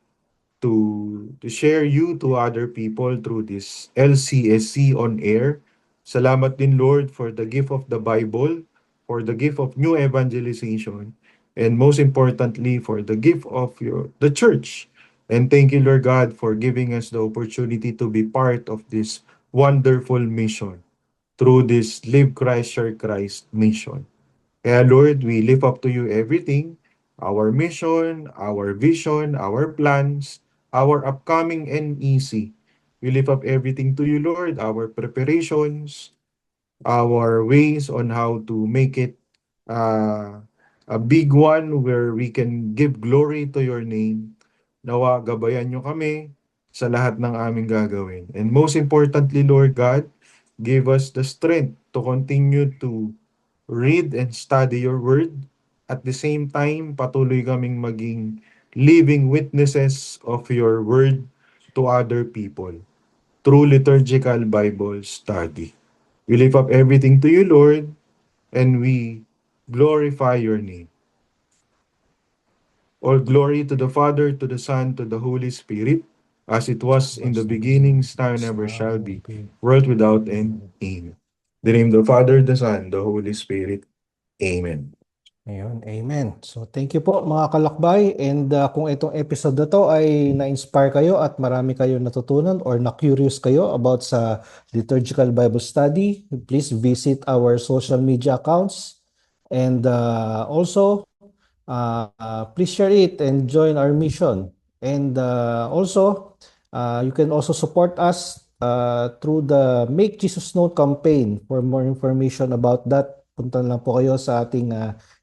you to other people through this LCSC on air. Salamat din, Lord, for the gift of the Bible, for the gift of new evangelization, and most importantly, for the gift of the church. And thank you, Lord God, for giving us the opportunity to be part of this wonderful mission through this Live Christ, Share Christ mission. Kaya Lord, we lift up to you everything, our mission, our vision, our plans, our upcoming NEC. We lift up everything to you, Lord, our preparations, our ways on how to make it a big one where we can give glory to your name. Nawa, gabayan nyo kami sa lahat ng aming gagawin. And most importantly, Lord God, give us the strength to continue to read and study your word. At the same time, patuloy kaming maging living witnesses of your word to other people through liturgical Bible study. We lift up everything to you, Lord, and we glorify your name. All glory to the Father, to the Son, to the Holy Spirit, as it was in the beginning, now and ever shall be, world without end. Amen. In the name of the Father, the Son, the Holy Spirit. Amen. Ayun, amen. So thank you po mga kalakbay, and kung itong episode na to ay na-inspire kayo at marami kayo natutunan or na-curious kayo about sa liturgical Bible study, please visit our social media accounts, and also please share it and join our mission. And also you can also support us through the Make Jesus Known campaign. For more information about that, punta lang po kayo sa ating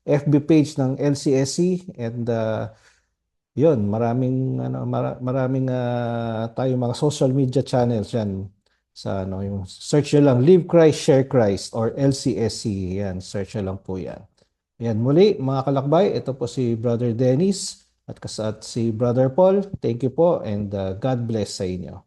FB page ng LCSC, and yun, maraming tayo mga social media channels yan. Sa yung search nyo lang Live Christ, Share Christ or LCSC, yan, search nyo lang po yan. Yan, muli mga kalakbay, ito po si Brother Dennis at si Brother Paul. Thank you po, and God bless sa inyo.